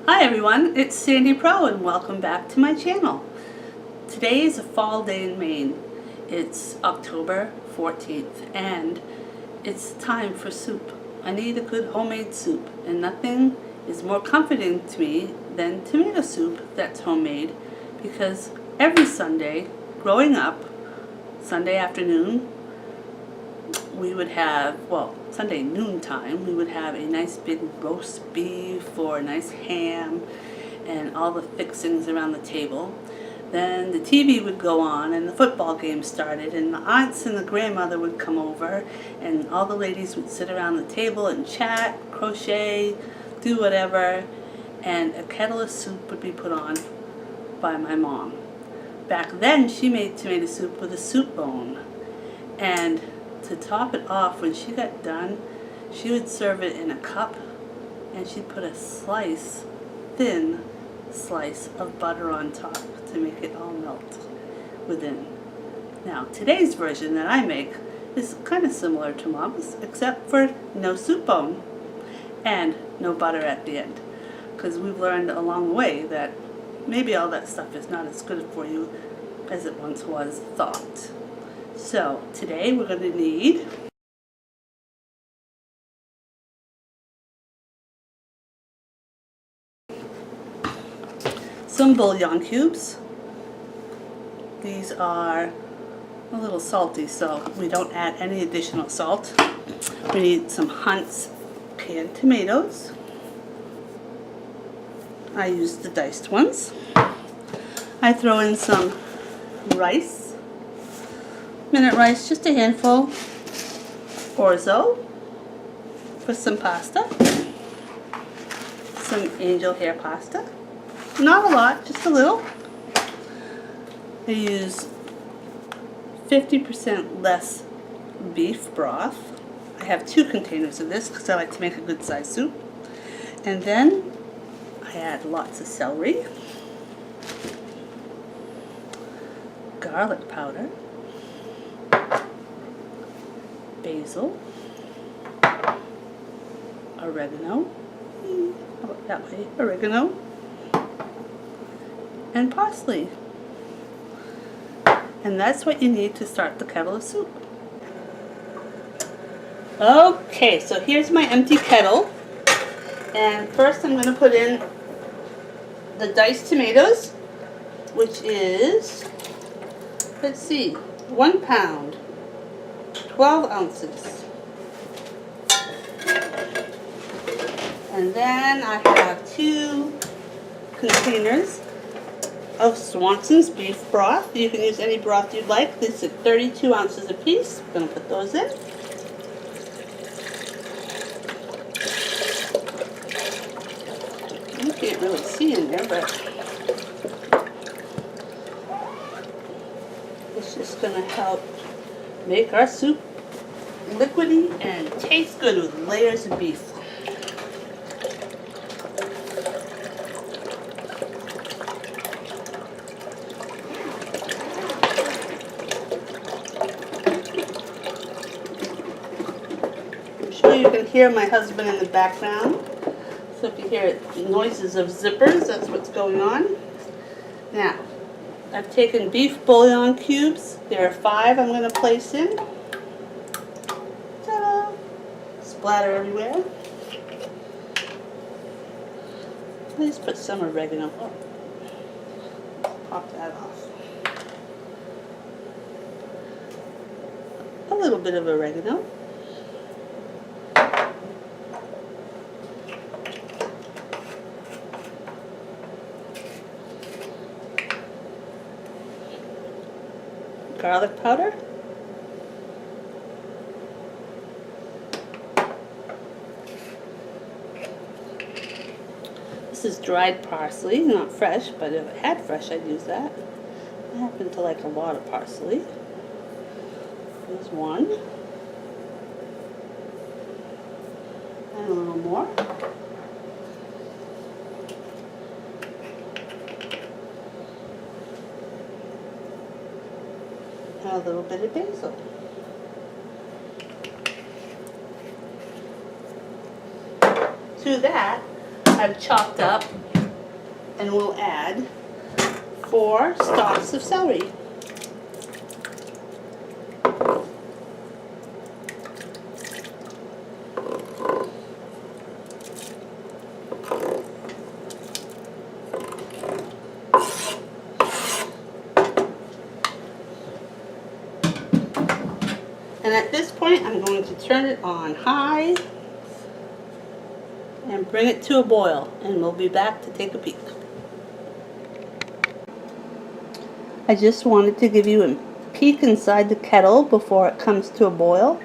Hi everyone, it's Sandy Pro and welcome back to my channel. Today is a fall day in Maine. It's October 14th and it's time for soup. I need a good homemade soup and nothing is more comforting to me than tomato soup that's homemade, because every Sunday growing up, Sunday afternoon, we would have, well, Sunday noontime, we would have a nice big roast beef or a nice ham and all the fixings around the table. Then the TV would go on and the football game started and the aunts and the grandmother would come over and all the ladies would sit around the table and chat, crochet, do whatever, and a kettle of soup would be put on by my mom. Back then she made tomato soup with a soup bone, and to top it off, when she got done, she would serve it in a cup and she'd put a thin slice of butter on top to make it all melt within. Now, today's version that I make is kind of similar to Mom's, except for no soup bone and no butter at the end, because we've learned along the way that maybe all that stuff is not as good for you as it once was thought. So today we're going to need some bouillon cubes. These are a little salty, so we don't add any additional salt. We need some Hunt's canned tomatoes. I use the diced ones. I throw in some rice. Minute rice, just a handful. Orzo for some pasta. Some angel hair pasta. Not a lot, just a little. I use 50% less beef broth. I have 2 containers of this because I like to make a good sized soup. And then I add lots of celery, garlic powder, basil, oregano, how about that way, oregano, and parsley. And that's what you need to start the kettle of soup. Okay, so here's my empty kettle. And first I'm going to put in the diced tomatoes, which is, let's see, 1 pound. 12 ounces. And then I have 2 containers of Swanson's beef broth. You can use any broth you'd like. This is 32 ounces a piece. I'm going to put those in. You can't really see in there, but it's just going to help make our soup liquidy and taste good with layers of beef. I'm sure you can hear my husband in the background. So if you hear noises of zippers, that's what's going on. Now, I've taken beef bouillon cubes. There are 5 I'm going to place in. Ta-da! Splatter everywhere. Let's put some oregano. Oh, pop that off. A little bit of oregano. Garlic powder. This is dried parsley, not fresh, but if I had fresh I'd use that. I happen to like a lot of parsley. There's 1. And a little more. A little bit of basil. To that, I've chopped up and we'll add 4 stalks of celery. And at this point, I'm going to turn it on high and bring it to a boil, and we'll be back to take a peek. I just wanted to give you a peek inside the kettle before it comes to a boil.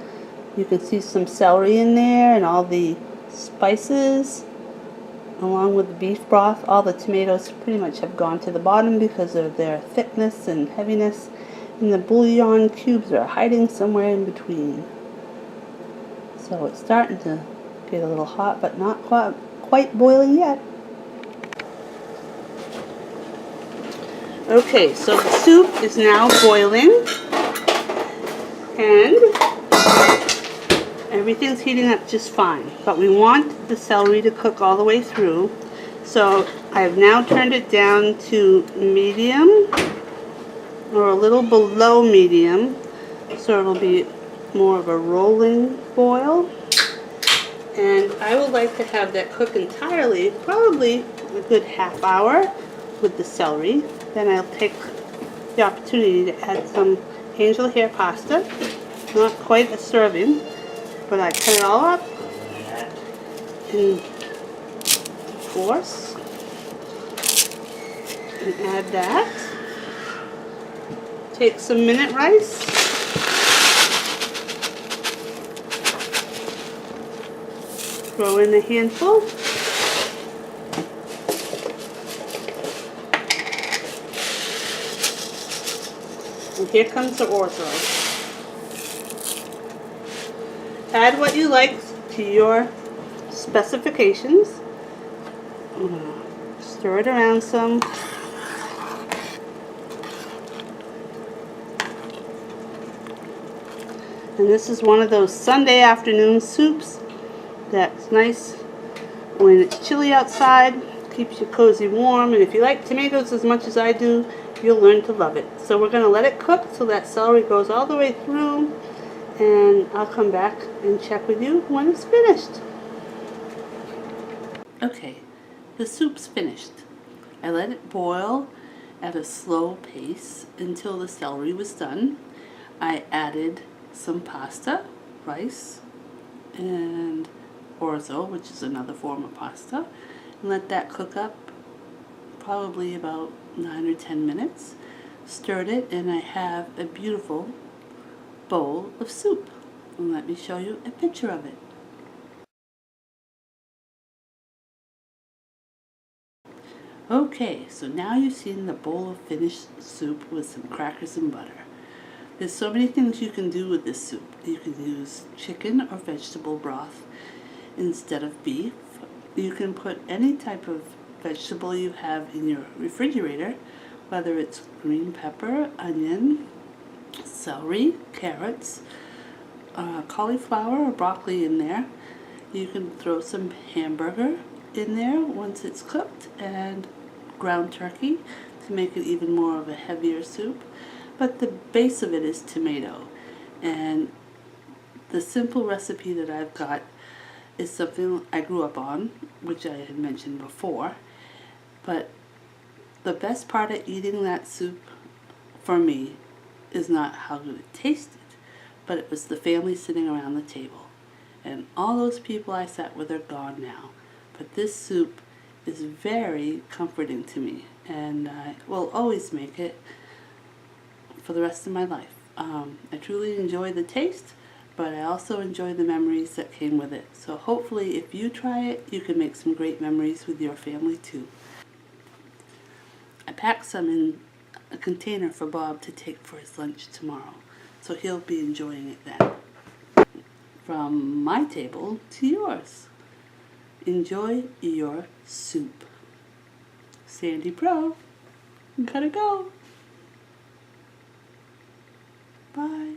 You can see some celery in there and all the spices along with the beef broth. All the tomatoes pretty much have gone to the bottom because of their thickness and heaviness, and the bouillon cubes are hiding somewhere in between. So it's starting to get a little hot, but not quite boiling yet. Okay, so the soup is now boiling, and everything's heating up just fine. But we want the celery to cook all the way through, so I've now turned it down to medium, or a little below medium, so it'll be more of a rolling boil. And I would like to have that cook entirely, probably a good half hour with the celery. Then I'll take the opportunity to add some angel hair pasta. Not quite a serving, but I cut it all up in 4s and add that. Take some minute rice. Throw in a handful. And here comes the orzo. Add what you like to your specifications. I'm gonna stir it around some. And this is one of those Sunday afternoon soups that's nice when it's chilly outside, keeps you cozy warm, and if you like tomatoes as much as I do, you'll learn to love it. So we're going to let it cook till that celery goes all the way through, and I'll come back and check with you when it's finished. Okay, the soup's finished. I let it boil at a slow pace until the celery was done. I added some pasta, rice, and orzo, which is another form of pasta, and let that cook up probably about 9 or 10 minutes. Stirred it, and I have a beautiful bowl of soup. And let me show you a picture of it. Okay, so now you've seen the bowl of finished soup with some crackers and butter. There's so many things you can do with this soup. You can use chicken or vegetable broth instead of beef. You can put any type of vegetable you have in your refrigerator, whether it's green pepper, onion, celery, carrots, cauliflower or broccoli in there. You can throw some hamburger in there once it's cooked, and ground turkey to make it even more of a heavier soup. But the base of it is tomato, and the simple recipe that I've got is something I grew up on, which I had mentioned before. But the best part of eating that soup for me is not how good it tasted, but it was the family sitting around the table. And all those people I sat with are gone now. But this soup is very comforting to me, and I will always make it for the rest of my life. I truly enjoy the taste, but I also enjoy the memories that came with it. So hopefully if you try it, you can make some great memories with your family too. I packed some in a container for Bob to take for his lunch tomorrow, so he'll be enjoying it then. From my table to yours. Enjoy your soup. Sandy Pro, gotta go. Bye.